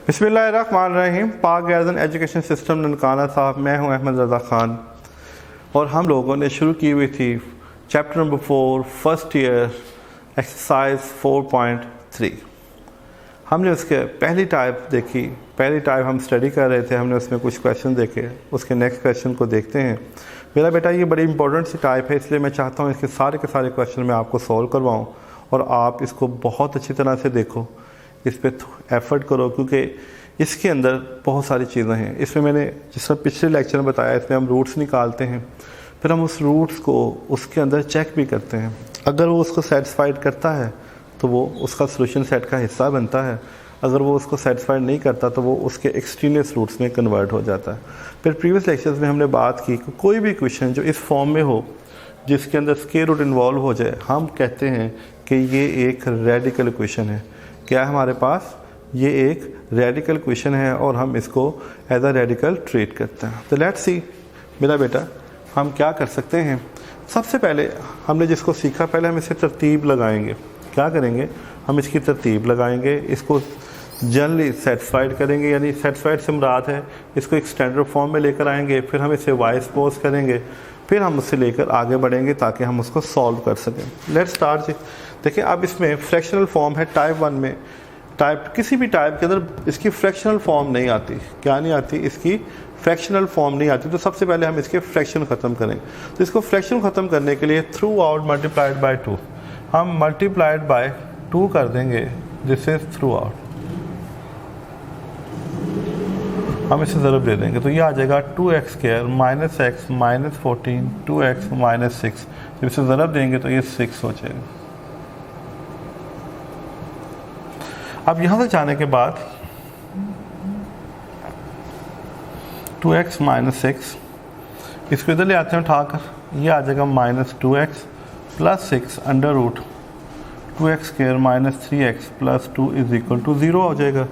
बिस्मिल्लाहिर्रहमानिर्रहीम। पाक garden education system Nankana साहब, मैं हूं अहमद रज़ा ख़ान और हम लोगों ने शुरू की हुई थी chapter number 4 first year exercise 4.3। हमने उसके पहली टाइप देखी, पहली टाइप हम स्टडी कर रहे थे, हमने उसमें कुछ क्वेश्चन देखे, उसके नेक्स्ट क्वेश्चन को देखते हैं। मेरा बेटा ये बड़ी इंपॉर्टेंट सी टाइप है, इसलिए मैं चाहता हूँ इसके सारे के सारे क्वेश्चन मैं आपको सॉल्व करवाऊँ और आप इसको बहुत अच्छी तरह से देखो, इस पर एफर्ट करो, क्योंकि इसके अंदर बहुत सारी चीज़ें हैं। इसमें मैंने जिस तरह पिछले लेक्चर में बताया, इसमें हम रूट्स निकालते हैं, फिर हम उस रूट्स को उसके अंदर चेक भी करते हैं। अगर वो उसको सेटिस्फाइड करता है तो वो उसका सोल्यूशन सेट का हिस्सा बनता है, अगर वो उसको सेटिस्फाइड नहीं करता तो वो उसके एक्सट्रीनियस रूट्स में कन्वर्ट हो जाता है। फिर प्रीवियस लेक्चर्स में हमने बात की कि कोई भी क्वेश्चन जो इस फॉर्म में हो, जिसके अंदर स्क्वायर रूट इन्वॉल्व हो जाए, हम कहते हैं कि ये एक रेडिकल इक्वेशन है। क्या है हमारे पास? ये एक रेडिकल इक्वेशन है और हम इसको एज अ रेडिकल ट्रीट करते हैं। तो लेट्स सी मेरा बेटा, हम क्या कर सकते हैं। सबसे पहले हमने जिसको सीखा, पहले हम इसे तरतीब लगाएंगे। क्या करेंगे? हम इसकी तरतीब लगाएंगे, इसको जनरली सेटिस्फाइड करेंगे, यानी सेटिस्फाइड से मुराद है इसको एक स्टैंडर्ड फॉर्म में लेकर आएंगे, फिर हम इसे वाई सपोज करेंगे, फिर हम उससे लेकर आगे बढ़ेंगे ताकि हम उसको सॉल्व कर सकें। Let's start. देखिए, अब इसमें फ्रैक्शनल फॉर्म है टाइप 1 में। टाइप किसी भी टाइप के अंदर इसकी फ्रैक्शनल फॉर्म नहीं आती। क्या नहीं आती? इसकी फ्रैक्शनल फॉर्म नहीं आती। तो सबसे पहले हम इसके फ्रैक्शन ख़त्म करेंगे। तो इसको फ्रैक्शन ख़त्म करने के लिए थ्रू आउट मल्टीप्लाइड बाय 2, हम मल्टीप्लाइड बाय 2 कर देंगे। दिस इज थ्रू आउट, हम इसे ज़रूर दे देंगे। तो ये आ जाएगा 2x square minus x minus 14 2x minus 6। जब इसे ज़रूर देंगे तो ये 6 हो जाएगा। अब यहाँ तक जाने के बाद 2x माइनस 6, इसको इधर ले आते हैं उठाकर, ये आ जाएगा minus 2x plus 6 under root 2x square minus 3x plus 2 is equal to 0 हो जाएगा।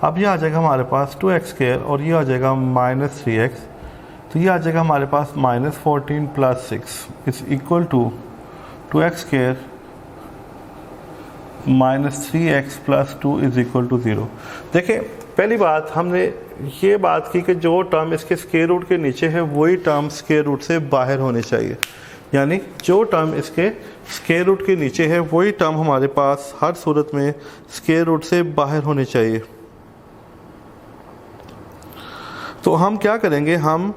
अब ये आ जाएगा हमारे पास 2x स्क्वायर और ये आ जाएगा माइनस 3x, तो ये आ जाएगा हमारे पास minus 14 plus 6 is equal to 2x square minus 3x plus 2 is equal to 0। देखिए, पहली बात हमने ये बात की कि जो टर्म इसके स्क्वायर रूट के नीचे है वही टर्म स्क्वायर रूट से बाहर होनी चाहिए, यानी जो टर्म इसके स्क्वायर रूट के नीचे है वही टर्म हमारे पास हर सूरत में स्क्वायर रूट से बाहर होनी चाहिए। तो हम क्या करेंगे, हम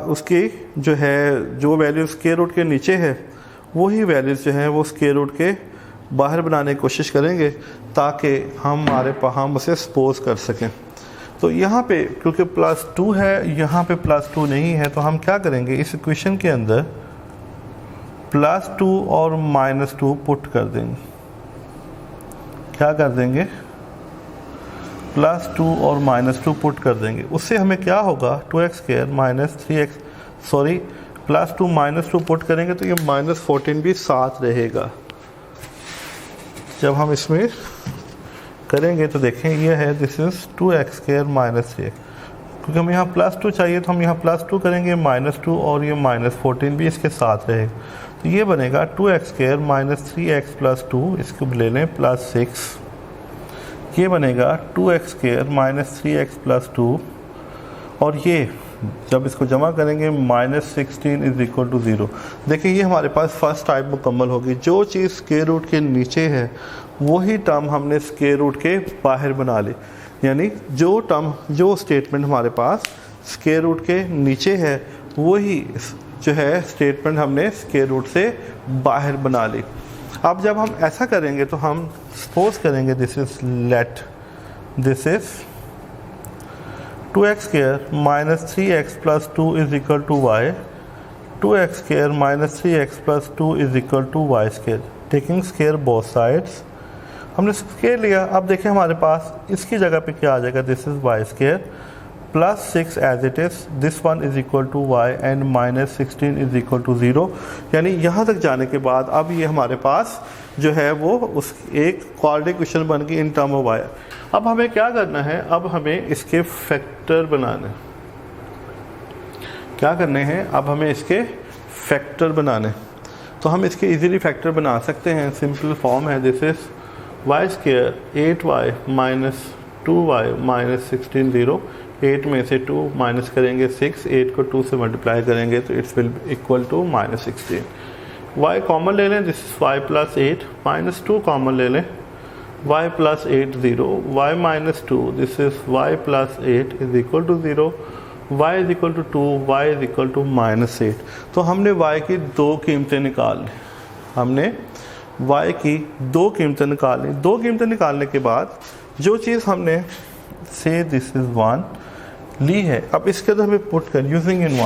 उसकी जो वैल्यू स्क्वायर रूट के नीचे है वही वैल्यूज जो है वो स्क्वायर रूट के बाहर बनाने की कोशिश करेंगे ताकि हम उसे सपोज कर सकें। तो यहाँ पे क्योंकि प्लस 2 है, यहाँ पे प्लस 2 नहीं है, तो हम क्या करेंगे, इस इक्वेशन के अंदर प्लस 2 और माइनस 2 पुट कर देंगे। क्या कर देंगे? प्लस 2 और माइनस 2 पुट कर देंगे। उससे हमें क्या होगा, 2x square minus 3x, sorry plus 2 minus 2 put करेंगे तो ये माइनस 14 भी साथ रहेगा। जब हम इसमें करेंगे तो देखें ये है, this is 2x square minus 3x, क्योंकि हमें यहाँ प्लस 2 चाहिए तो हम यहाँ प्लस 2 करेंगे, माइनस 2 और ये माइनस 14 भी इसके साथ रहेगा। तो ये बनेगा 2x square minus 3x plus 2, इसको ले लें प्लस 6, ये बनेगा 2x square minus 3x plus 2, और ये जब इसको जमा करेंगे माइनस 16 इज इक्वल टू 0। देखिए, ये हमारे पास फर्स्ट टाइप मुकम्मल होगी। जो चीज़ स्क्वायर रूट के नीचे है वही टर्म हमने स्क्वायर रूट के बाहर बना ली, यानी जो स्टेटमेंट हमारे पास स्क्वायर रूट के नीचे है वही जो है स्टेटमेंट हमने स्क्वायर रूट से बाहर बना ली। अब जब हम ऐसा करेंगे तो हम सपोज करेंगे this is 2x square minus 3x plus 2 is equal to y, 2x square minus 3x plus 2 is equal to y square, taking square both sides. हमने स्क्वायर लिया। अब देखें हमारे पास इसकी जगह पे क्या आ जाएगा, this is y square plus 6 as it is, this one is equal to y and minus 16 is equal to 0। यानी यहाँ तक जाने के बाद अब ये हमारे पास जो है वो उस एक क्वाड्रेटिक इक्वेशन बन गई इन टर्म ऑफ y। अब हमें क्या करना है, अब हमें इसके फैक्टर बनाने। क्या करने हैं? अब हमें इसके फैक्टर बनाने। तो हम इसके इजीली फैक्टर बना सकते हैं। सिंपल फॉर्म है, this is y square 8y minus 2y minus 16 0, 8 में से 2 माइनस करेंगे 6, 8 को 2 से मल्टीप्लाई करेंगे तो it's will equal to minus 16। y common ले लें, this is y plus 8, minus 2 common ले लें, y plus 8 0, y minus 2, this is y plus 8 is equal to 0, y is equal to 2, y is equal to minus 8। तो हमने y की दो कीमतें निकाल ली, हमने y की दो कीमतें निकाल ली। दो कीमतें निकालने के बाद जो चीज़ हमने से दिस इज 1 ली है, अब इसके अंदर हमें पुट कर यूजिंग इन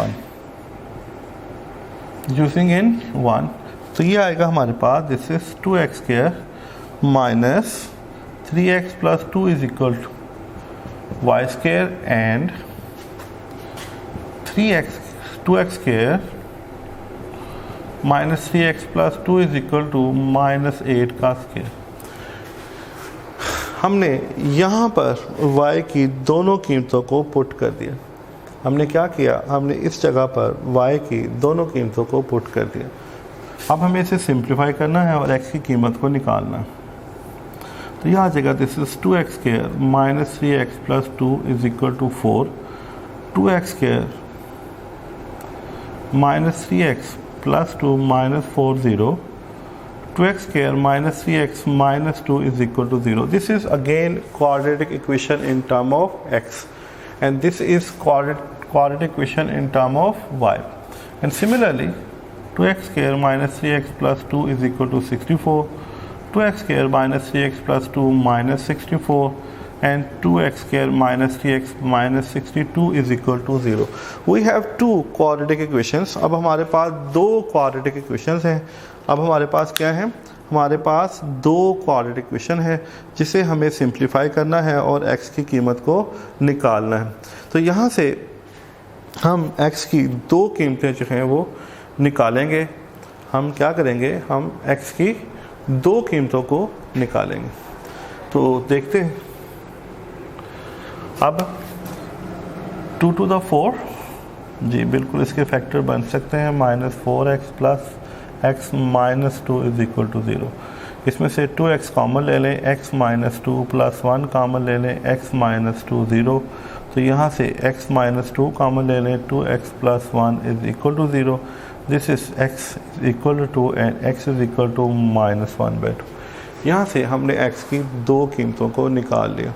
1, तो ये आएगा हमारे पास this is 2x square minus 3x plus 2 is equal to Y square and 2x square minus 3x plus 2 is equal to minus 8 का स्क्वायर। हमने यहाँ पर y की दोनों कीमतों को पुट कर दिया। हमने क्या किया, हमने इस जगह पर y की दोनों कीमतों को पुट कर दिया। अब हमें इसे सिंप्लीफाई करना है और x की कीमत को निकालना है। तो यह आ जाएगा this is 2x square minus 3x plus 2 is equal to 4, 2x square minus 3x plus 2 minus 4 0, 2x square minus 3x minus 2 is equal to 0. This is again quadratic equation in term of x, and this is quadratic equation in term of y. And similarly, 2x square minus 3x plus 2 is equal to 64, 2x square minus 3x plus 2 minus 64, and 2x square minus 3x minus 62 is equal to 0. We have two quadratic equations. अब हमारे पास दो quadratic equations हैं। अब हमारे पास क्या है, हमारे पास दो क्वाड्रेटिक इक्वेशन है जिसे हमें सिंप्लीफाई करना है और x की कीमत को निकालना है। तो यहाँ से हम x की दो कीमतें जो हैं वो निकालेंगे। हम क्या करेंगे, हम x की दो कीमतों को निकालेंगे। तो देखते हैं। अब 2 to the 4 जी बिल्कुल इसके फैक्टर बन सकते हैं, minus 4x plus x minus 2 is equal to 0। इसमें से 2x कॉमन ले लें, x माइनस 2 प्लस 1 कॉमन ले लें, x माइनस 2 0। तो यहाँ से x माइनस 2 कॉमन ले लें, 2x plus 1 is equal to 0। This is x equal to and x is equal to minus 1/2। यहाँ से हमने x की दो कीमतों को निकाल लिया।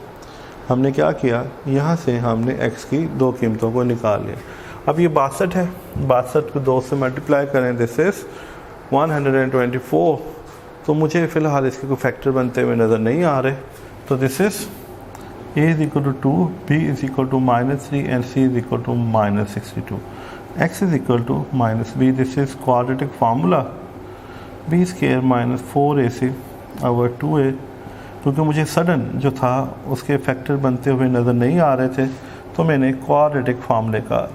हमने क्या किया, यहाँ से हमने x की दो कीमतों को निकाल लिया। अब ये 62 है, 62 को 2 से मल्टीप्लाई करें, दिस इज 124। तो मुझे फ़िलहाल इसके कोई फैक्टर बनते हुए नज़र नहीं आ रहे। तो this is a is equal to 2, b is equal to minus 3 and c is equal to minus 62, x is equal to minus b। This is quadratic formula b square minus 4ac over 2a। क्योंकि मुझे sudden जो था उसके factor बनते हुए नज़र नहीं आ रहे थे, तो मैंने क्वाड्रेटिक फार्मूले का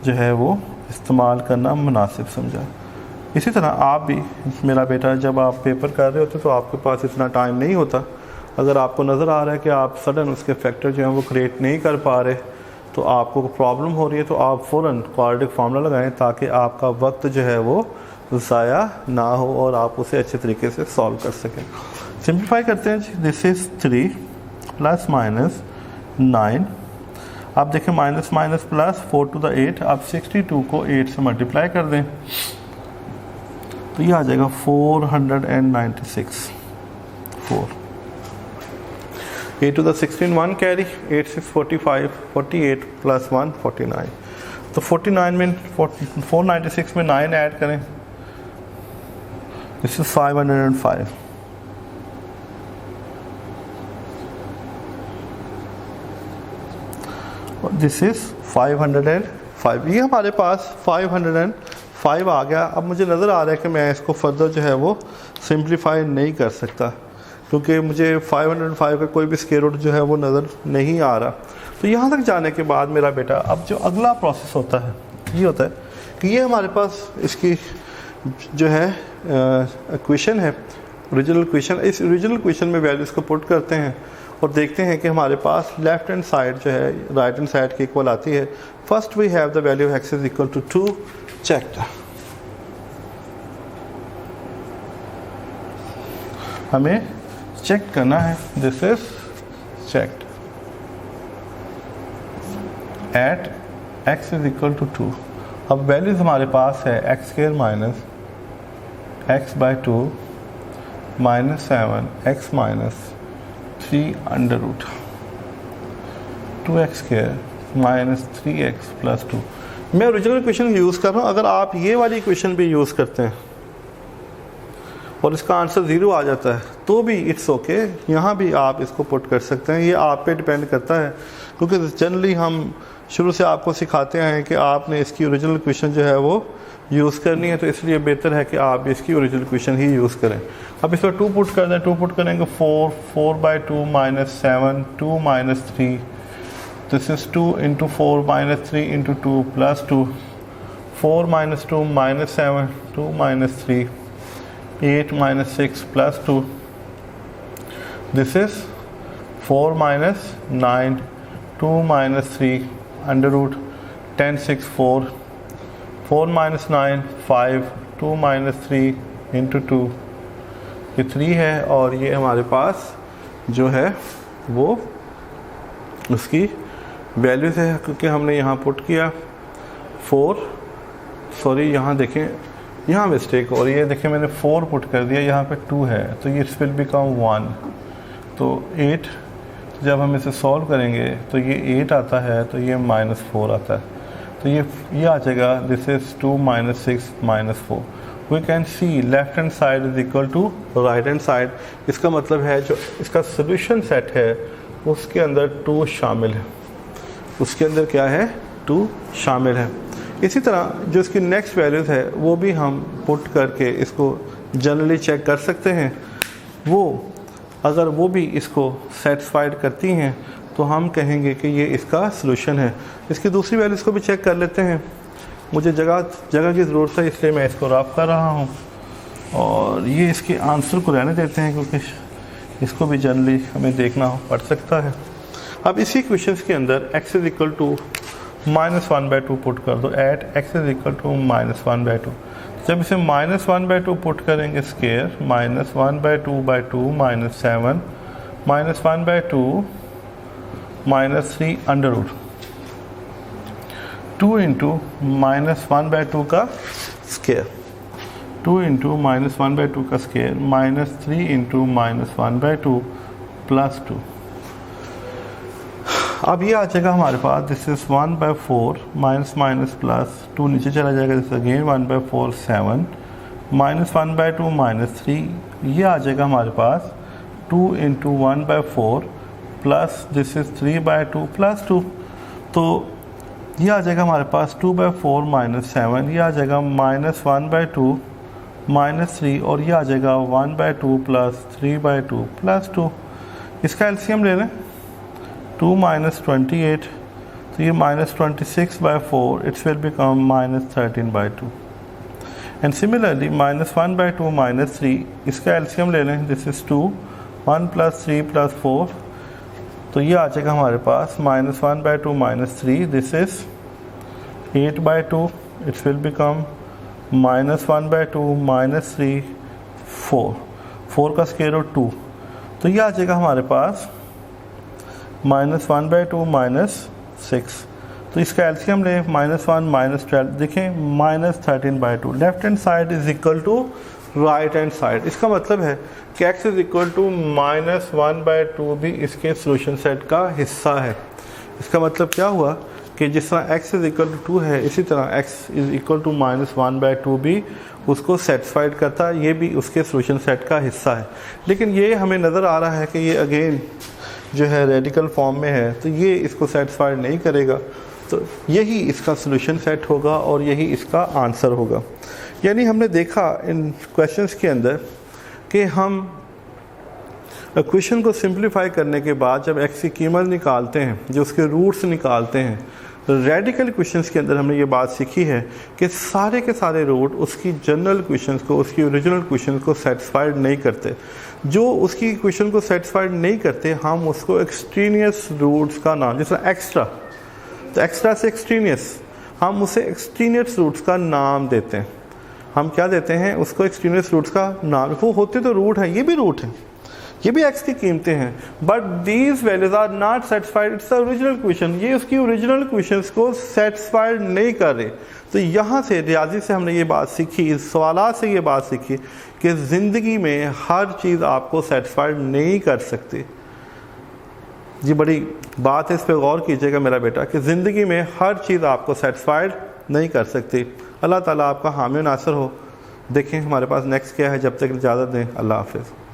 जो है वो इस्तेमाल करना मुनासिब समझा। इसी तरह आप भी, मेरा बेटा, जब आप पेपर कर रहे होते तो आपके पास इतना टाइम नहीं होता। अगर आपको नज़र आ रहा है कि आप सडन उसके फैक्टर जो हैं वो क्रिएट नहीं कर पा रहे, तो आपको प्रॉब्लम हो रही है, तो आप फ़ौरन क्वाड्रेटिक फार्मूला लगाएं ताकि आपका वक्त जो है वो ज़ाया ना हो और आप उसे अच्छे तरीके से सॉल्व कर सकें। सिंप्लीफाई करते हैं जी। This is 3 plus minus 9। आप देखें minus minus plus 4 to the 8। आप 62 को 8 से मल्टीप्लाई कर दें तो ये आ जाएगा 496। 4 8 to the 16 1 कैरी, 8 6 45, 48 प्लस 1 49। तो 49 में 496 में 9 ऐड करें, दिस इज 505। This is 505। ये हमारे पास 505 आ गया। अब मुझे नज़र आ रहा है कि मैं इसको फर्दर जो है वो सिंप्लीफाई नहीं कर सकता, क्योंकि मुझे 505 का कोई भी स्क्वायर रूट जो है वो नज़र नहीं आ रहा। तो यहाँ तक जाने के बाद मेरा बेटा, अब जो अगला प्रोसेस होता है ये होता है कि ये हमारे पास इसकी जो है इक्वेशन है, ओरिजिनल इक्वेशन। इस ओरिजिनल इक्वेशन में वैल्यूज़ को पुट करते हैं और देखते हैं कि हमारे पास लेफ्ट हैंड साइड जो है राइट हैंड साइड के इक्वल आती है। First we have the value of x is equal to 2। Check, हमें चेक करना है, this is checked. At x is equal to 2। अब वैल्यूज हमारे पास है x square minus x by 2 minus 7 x minus 3 under root 2x square minus 3x plus 2। मैं original equation use कर रहा हूँ। अगर आप ये वाली इक्वेशन भी यूज़ करते हैं और इसका आंसर 0 आ जाता है तो भी इट्स ओके, यहाँ भी आप इसको पुट कर सकते हैं। ये आप पे डिपेंड करता है, क्योंकि जनरली हम शुरू से आपको सिखाते हैं कि आपने इसकी ओरिजिनल इक्वेशन जो है वो यूज़ करनी है, तो इसलिए बेहतर है कि आप इसकी ओरिजिनल इक्वेशन ही यूज़ करें। अब इस पर 2 पुट कर दें, 2 पुट करेंगे 4/2 minus 7 2 minus 3, this is 2 into 4 minus 3 into 2 plus 2, 4 minus 2 minus 7 2 minus 3 8 minus 6 plus 2, this is 4 minus 9 2 minus 3 under root 10 6 4 4 minus 9 5 2 minus 3 into 2, ये 3 है और ये हमारे पास जो है वो उसकी वैल्यूज है, क्योंकि हमने यहाँ पुट किया 4, सॉरी यहाँ देखें यहाँ मिस्टेक हो रही है, देखिए मैंने 4 पुट कर दिया, यहाँ पे 2 है तो ये इट्स विल बिकम 1, तो 8 जब हम इसे सॉल्व करेंगे तो ये 8 आता है, तो ये -4 आता है, तो ये आ जाएगा this is 2 minus 6 minus 4। We can see left hand side is equal to right hand side. इसका मतलब है जो इसका सोल्यूशन सेट है उसके अंदर 2 शामिल है, उसके अंदर क्या है 2 शामिल है। इसी तरह जो इसकी नेक्स्ट वैल्यूज़ है वो भी हम पुट करके इसको जनरली चेक कर सकते हैं। वो अगर वो भी इसको सेटिस्फाइड करती हैं तो हम कहेंगे कि ये इसका सलूशन है। इसकी दूसरी वैल्यूज़ को भी चेक कर लेते हैं। मुझे जगह की ज़रूरत है इसलिए मैं इसको रफ कर रहा हूँ और ये इसके आंसर को रहने देते हैं, क्योंकि इसको भी जनरली हमें देखना पड़ सकता है। अब इसी क्वेश्चन के अंदर x is equal to -1/2 put कर दो, at x is equal to -1/2। जब इसे -1/2 पुट करेंगे स्केयर -1/2/2 -7 -1/2 -3 अंडर रूट 2 इंटू -1/2 का स्केयर, 2 इंटू -1/2 का स्केयर -3 इंटू -1/2 प्लस 2। अब ये आ जाएगा हमारे पास this is 1/4 minus minus plus 2 नीचे चला जाएगा, दिस अगेन 1/4 7 -1/2 -3, ये आ जाएगा हमारे पास 2 into 1/4 plus this is 3/2 plus 2, तो ये आ जाएगा हमारे पास 2/4 -7, ये आ जाएगा -1/2 -3 और ये आ जाएगा 1/2 प्लस 3/2 प्लस 2। इसका एलसीएम ले लें 2 माइनस 28, तो ये -26/4 it's will become -13/2। And similarly -1/2 -3, इसका एलसीएम ले लें, दिस इज 2 1 प्लस 3 प्लस 4, तो ये आ जाएगा हमारे पास -1/2 -3, this is 8/2 it's will become -1/2 -3 4 का स्क्वायर रूट 2, तो ये आ जाएगा हमारे पास -1/2 -6, तो इसका एलसीएम ले -1 -12, देखें -13/2। Left hand side is equal to right hand side. इसका मतलब है कि x इज इक्वल टू -1/2 भी इसके सोल्यूशन सेट का हिस्सा है। इसका मतलब क्या हुआ कि जिस तरह x इज इक्वल टू 2 है, इसी तरह x इज इक्वल टू -1/2 भी उसको सेटिस्फाइड करता है, ये भी उसके सोल्यूशन सेट का हिस्सा है। लेकिन ये हमें नज़र आ रहा है कि ये अगेन जो है रेडिकल फॉर्म में है, तो ये इसको सेटिस्फाइड नहीं करेगा, तो यही इसका सलूशन सेट होगा और यही इसका आंसर होगा। यानी हमने देखा इन क्वेश्चंस के अंदर कि हम क्वेश्चन को सिंप्लीफाई करने के बाद जब x की कीमत निकालते हैं, जो उसके रूट्स निकालते हैं, रेडिकल क्वेश्चंस के अंदर हमने ये बात सीखी है कि सारे के सारे रूट उसकी जनरल क्वेश्चंस को, उसकी ओरिजिनल क्वेश्चन को सेटिस्फाइड नहीं करते। जो उसकी क्वेश्चन को सेटिस्फाइड नहीं करते हम उसको एक्सट्रीनियस रूट्स का नाम, जैसे एक्स्ट्रा, तो एक्स्ट्रा से एक्सट्रीनियस, हम उसे एक्सट्रीनियस रूट्स का नाम देते हैं। हम क्या देते हैं उसको? एक्सट्रीनियस रूट्स का नाम। वो होते तो रूट हैं, ये भी रूट हैं, ये भी x की कीमतें हैं, but these values are not satisfied, it's original question, ये उसकी ओरिजिनल क्वेश्चंस को सेटिस्फाइड नहीं कर रहे। तो यहाँ से रियाजी से हमने ये बात सीखी, इस सवाल से ये बात सीखी कि ज़िंदगी में हर चीज़ आपको सेटिस्फाइड नहीं कर सकती। जी बड़ी बात है, इस पर गौर कीजिएगा मेरा बेटा, कि ज़िंदगी में हर चीज़ आपको सेटिस्फाइड नहीं कर सकती। अल्लाह ताला आपका हामी नासर हो। देखें हमारे पास नेक्स्ट क्या है, जब तक इजाज़त दें, अल्लाह हाफ़िज़।